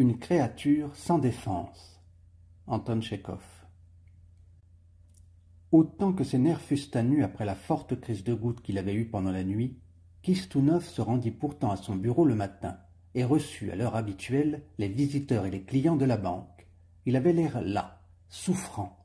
Une créature sans défense. Anton Tchekhov. Autant que ses nerfs fussent à nu après la forte crise de goutte qu'il avait eue pendant la nuit, Kistunov se rendit pourtant à son bureau le matin et reçut à l'heure habituelle les visiteurs et les clients de la banque. Il avait l'air las, souffrant.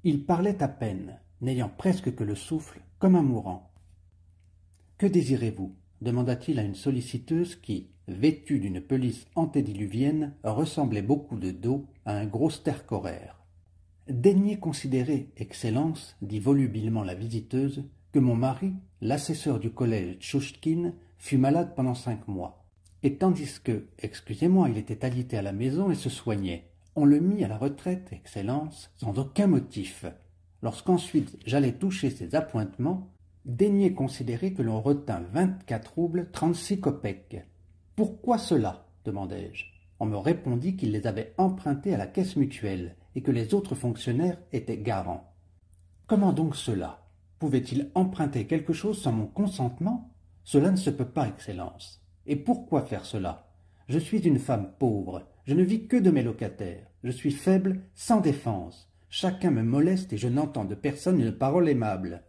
Il parlait à peine, n'ayant presque que le souffle, comme un mourant. « Que désirez-vous » demanda-t-il à une solliciteuse qui, vêtue d'une pelisse antédiluvienne, ressemblait beaucoup de dos à un gros stercoraire. « Daignez considérer, Excellence, dit volubilement la visiteuse, que mon mari, l'assesseur du collège Tchouchkine, fut malade pendant 5 mois. Et tandis que, excusez-moi, il était alité à la maison et se soignait, on le mit à la retraite, Excellence, sans aucun motif. Lorsqu'ensuite j'allais toucher ses appointements, daignez considérer que l'on retint 24 roubles 36 kopecks. Pourquoi cela demandai-je. On me répondit qu'il les avait empruntés à la caisse mutuelle et que les autres fonctionnaires étaient garants. Comment donc cela? Pouvait-il emprunter quelque chose sans mon consentement? Cela ne se peut pas, Excellence. Et pourquoi faire cela? Je suis une femme pauvre, je ne vis que de mes locataires, je suis faible, sans défense. Chacun me moleste et je n'entends de personne une parole aimable.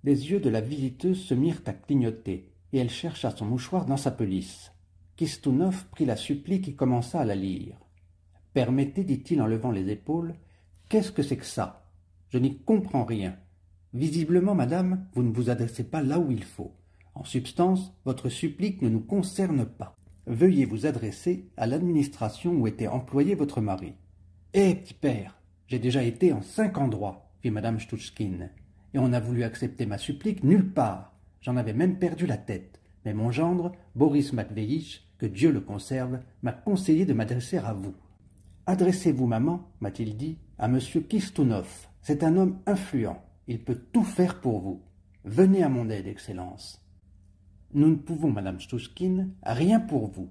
Les yeux de la visiteuse se mirent à clignoter, et elle chercha son mouchoir dans sa pelisse. Kistunov prit la supplique et commença à la lire. « Permettez, dit-il en levant les épaules, qu'est-ce que c'est que ça? Je n'y comprends rien. Visiblement, madame, vous ne vous adressez pas là où il faut. En substance, votre supplique ne nous concerne pas. Veuillez vous adresser à l'administration où était employé votre mari. »« Eh, petit père, j'ai déjà été en 5 endroits, fit madame Stouchkine, et on a voulu accepter ma supplique nulle part. J'en avais même perdu la tête. Mais mon gendre, Boris Matveyitch, que Dieu le conserve, m'a conseillé de m'adresser à vous. Adressez-vous, maman, m'a-t-il dit, à monsieur Kistunov. C'est un homme influent. Il peut tout faire pour vous. Venez à mon aide, Excellence. Nous ne pouvons, madame Stouchkine, rien pour vous.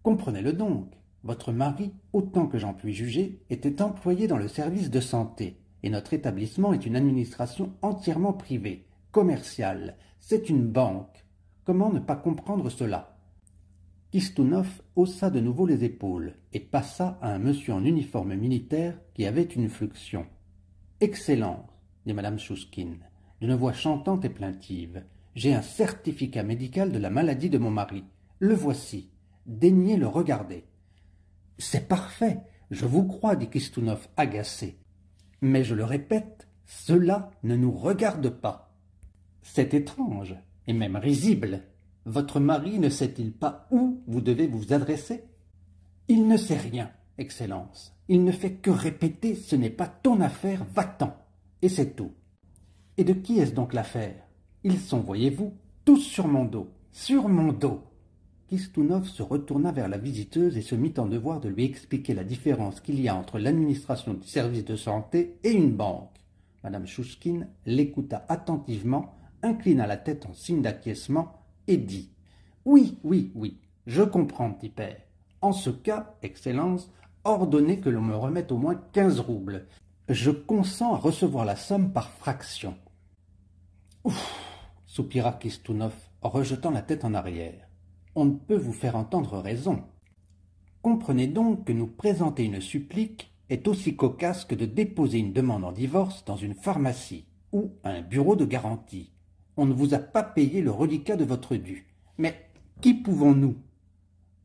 Comprenez-le donc. Votre mari, autant que j'en puis juger, était employé dans le service de santé, et notre établissement est une administration entièrement privée, commerciale. C'est une banque. Comment ne pas comprendre cela? Kistunov haussa de nouveau les épaules et passa à un monsieur en uniforme militaire qui avait une fluxion. « Excellence, dit madame Chouchkine, d'une voix chantante et plaintive, j'ai un certificat médical de la maladie de mon mari. Le voici. Daignez le regarder. »« C'est parfait, je vous crois, dit Kistunov agacé. Mais je le répète, cela ne nous regarde pas. C'est étrange. Et même risible. Votre mari ne sait-il pas où vous devez vous adresser? Il ne sait rien, Excellence. Il ne fait que répéter, ce n'est pas ton affaire, va-t'en. Et c'est tout. Et de qui est-ce donc l'affaire? Ils sont, voyez-vous, tous sur mon dos. Sur mon dos. Kistunov se retourna vers la visiteuse et se mit en devoir de lui expliquer la différence qu'il y a entre l'administration du service de santé et une banque. Madame Chouchkine l'écouta attentivement, inclina la tête en signe d'acquiescement et dit « Oui, oui, oui, je comprends, petit père. En ce cas, Excellence, ordonnez que l'on me remette au moins 15 roubles. Je consens à recevoir la somme par fraction. »« Ouf !» soupira Kistunov, rejetant la tête en arrière. « On ne peut vous faire entendre raison. Comprenez donc que nous présenter une supplique est aussi cocasse que de déposer une demande en divorce dans une pharmacie ou à un bureau de garantie. On ne vous a pas payé le reliquat de votre dû. Mais qui pouvons-nous? »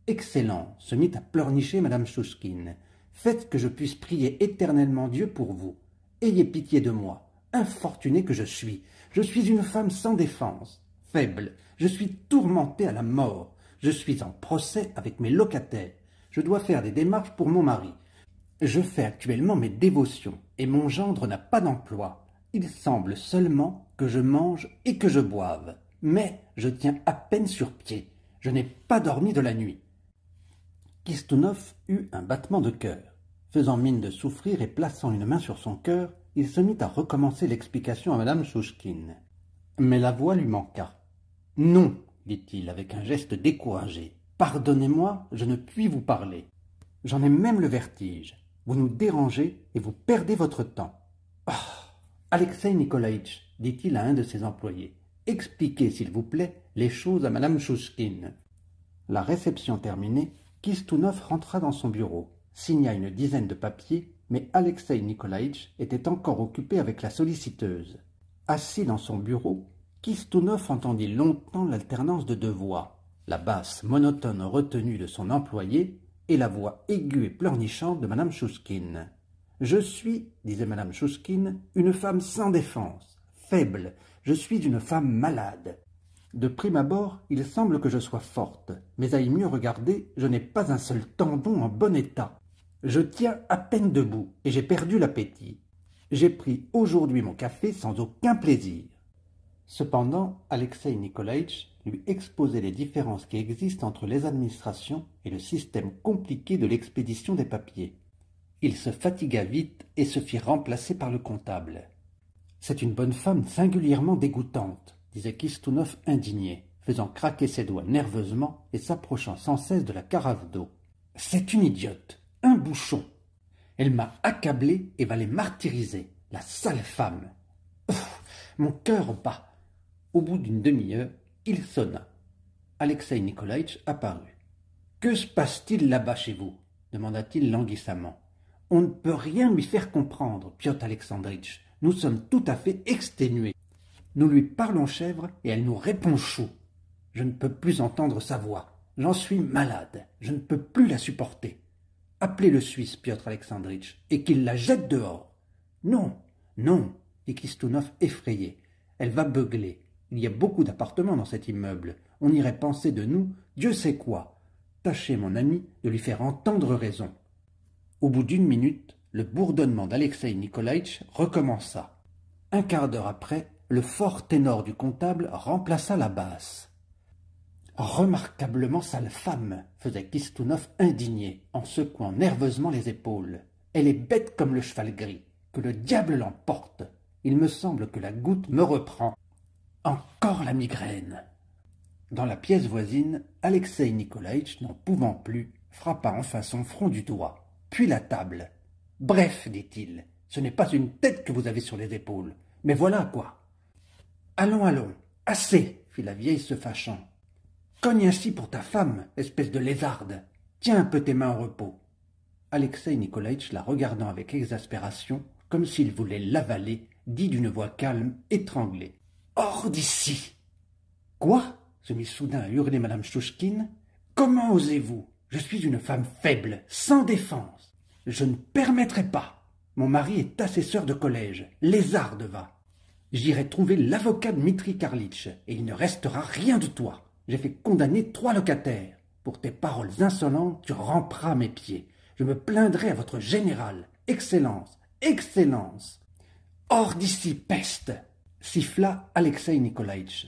Excellent, se mit à pleurnicher madame Chouchkine. Faites que je puisse prier éternellement Dieu pour vous. Ayez pitié de moi, infortuné que je suis. Je suis une femme sans défense, faible. Je suis tourmentée à la mort. Je suis en procès avec mes locataires. Je dois faire des démarches pour mon mari. Je fais actuellement mes dévotions et mon gendre n'a pas d'emploi. Il semble seulement que je mange et que je boive. Mais je tiens à peine sur pied. Je n'ai pas dormi de la nuit. Kistunov eut un battement de cœur. Faisant mine de souffrir et plaçant une main sur son cœur, il se mit à recommencer l'explication à madame Chouchkine. Mais la voix lui manqua. « Non, dit-il avec un geste découragé. Pardonnez-moi, je ne puis vous parler. J'en ai même le vertige. Vous nous dérangez et vous perdez votre temps. Oh, Alexei Nikolaïtch, dit-il à un de ses employés, expliquez, s'il vous plaît, les choses à madame Chouchkine. » La réception terminée, Kistunov rentra dans son bureau, signa une dizaine de papiers, mais Alexei Nikolaïtch était encore occupé avec la solliciteuse. Assis dans son bureau, Kistunov entendit longtemps l'alternance de deux voix, la basse monotone retenue de son employé et la voix aiguë et pleurnichante de madame Chouchkine. « Je suis, disait madame Chouchkine, une femme sans défense, faible, je suis une femme malade. De prime abord, il semble que je sois forte, mais à y mieux regarder, je n'ai pas un seul tendon en bon état. Je tiens à peine debout et j'ai perdu l'appétit. J'ai pris aujourd'hui mon café sans aucun plaisir. » Cependant, Alexei Nikolaïtch lui exposait les différences qui existent entre les administrations et le système compliqué de l'expédition des papiers. Il se fatigua vite et se fit remplacer par le comptable. « C'est une bonne femme singulièrement dégoûtante, » disait Kistunov indigné, faisant craquer ses doigts nerveusement et s'approchant sans cesse de la carafe d'eau. « C'est une idiote, un bouchon. Elle m'a accablé et va les martyriser, la sale femme. Mon cœur bat. » Au bout d'une demi-heure, il sonna. Alexei Nikolaïtch apparut. « Que se passe-t-il là-bas chez vous » demanda-t-il languissamment. « On ne peut rien lui faire comprendre, Piotr Alexandritch. Nous sommes tout à fait exténués. Nous lui parlons chèvre et elle nous répond chou. Je ne peux plus entendre sa voix. J'en suis malade. Je ne peux plus la supporter. Appelez le Suisse, Piotr Alexandritch, et qu'il la jette dehors. »« Non, non, dit Kistunov effrayé. Elle va beugler. Il y a beaucoup d'appartements dans cet immeuble. On irait penser de nous, Dieu sait quoi. Tâchez, mon ami, de lui faire entendre raison. » Au bout d'une minute, le bourdonnement d'Alexei Nikolaïtch recommença. Un quart d'heure après, le fort ténor du comptable remplaça la basse. « Remarquablement sale femme, » faisait Kistunov indigné, en secouant nerveusement les épaules. « Elle est bête comme le cheval gris. Que le diable l'emporte. Il me semble que la goutte me reprend. Encore la migraine. » Dans la pièce voisine, Alexei Nikolaïtch, n'en pouvant plus, frappa enfin son front du doigt, puis la table. « Bref, dit-il, ce n'est pas une tête que vous avez sur les épaules, mais voilà quoi. »« Allons, allons, assez, fit la vieille se fâchant. « Cogne ainsi pour ta femme, espèce de lézarde. Tiens un peu tes mains en repos. » Alexei Nikolaïtch, la regardant avec exaspération, comme s'il voulait l'avaler, dit d'une voix calme, étranglée. « Hors d'ici !»« Quoi ?» se mit soudain à hurler madame Chouchkine. « Comment osez-vous? Je suis une femme faible, sans défense. Je ne permettrai pas. Mon mari est assesseur de collège, lézarde va. J'irai trouver l'avocat Dmitri Karlitch, et il ne restera rien de toi. J'ai fait condamner 3 locataires. Pour tes paroles insolentes, tu ramperas à mes pieds. Je me plaindrai à votre général. Excellence, excellence. Hors d'ici, peste !» siffla Alexei Nikolaïtch.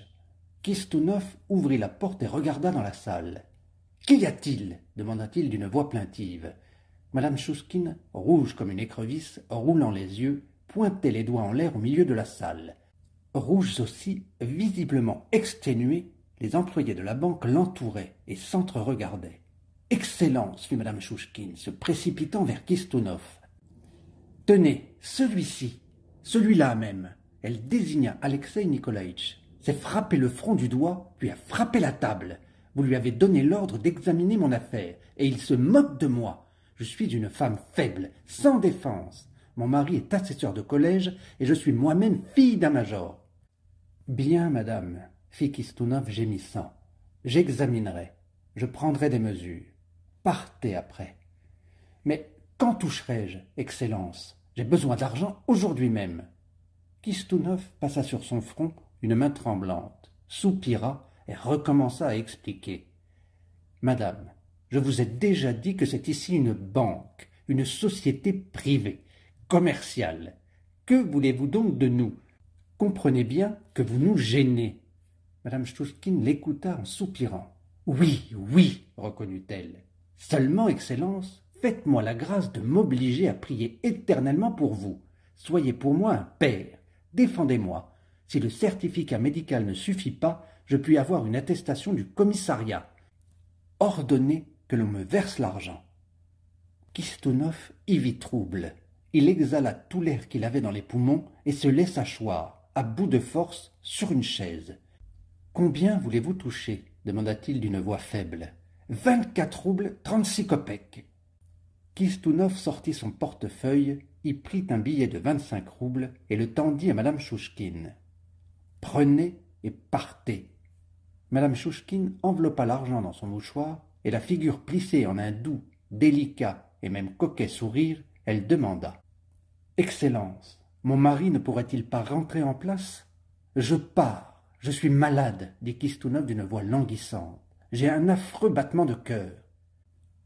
Kistunov ouvrit la porte et regarda dans la salle. « Qu'y a-t-il » demanda-t-il d'une voix plaintive. Madame Chouchkine, rouge comme une écrevisse, roulant les yeux, pointait les doigts en l'air au milieu de la salle. Rouges aussi, visiblement exténués, les employés de la banque l'entouraient et s'entre-regardaient. « Excellence » fit madame Chouchkine, se précipitant vers Kistunov. « Tenez, celui-ci, celui-là même. » Elle désigna Alexei Nikolaïtch. « S'est frappé le front du doigt, puis a frappé la table. Vous lui avez donné l'ordre d'examiner mon affaire, et il se moque de moi. Je suis une femme faible, sans défense. Mon mari est assesseur de collège, et je suis moi-même fille d'un major. »« Bien, madame, » fit Kistunov gémissant. « J'examinerai. Je prendrai des mesures. Partez après. »« Mais quand toucherai-je, Excellence? J'ai besoin d'argent aujourd'hui même. » Kistunov passa sur son front une main tremblante, soupira et recommença à expliquer. « Madame, je vous ai déjà dit que c'est ici une banque, une société privée, commerciale. Que voulez-vous donc de nous? Comprenez bien que vous nous gênez. » Madame Chouchkine l'écouta en soupirant. « Oui, oui, reconnut-elle. Seulement, Excellence, faites-moi la grâce de m'obliger à prier éternellement pour vous. Soyez pour moi un père. Défendez-moi. Si le certificat médical ne suffit pas, je puis avoir une attestation du commissariat. Ordonnez que l'on me verse l'argent. » Kistunov y vit trouble. Il exhala tout l'air qu'il avait dans les poumons et se laissa choir, à bout de force, sur une chaise. « Combien voulez-vous toucher » demanda-t-il d'une voix faible. 24 roubles, 36 kopecks. Kistounov sortit son portefeuille, y prit un billet de 25 roubles et le tendit à madame Chouchkine. « Prenez et partez. » Madame Chouchkine enveloppa l'argent dans son mouchoir et la figure plissée en un doux, délicat et même coquet sourire, elle demanda « Excellence, mon mari ne pourrait-il pas rentrer en place ? » « Je pars, je suis malade, dit Kistounov d'une voix languissante. J'ai un affreux battement de cœur.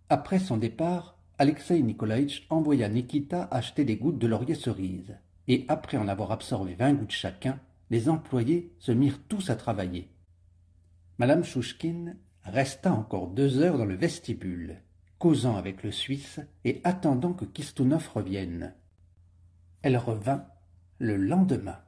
Après son départ, Alexeï Nikolaïtch envoya Nikita acheter des gouttes de laurier cerise, et après en avoir absorbé 20 gouttes chacun, les employés se mirent tous à travailler. Madame Chouchkine resta encore 2 heures dans le vestibule, causant avec le Suisse et attendant que Kistounov revienne. Elle revint le lendemain.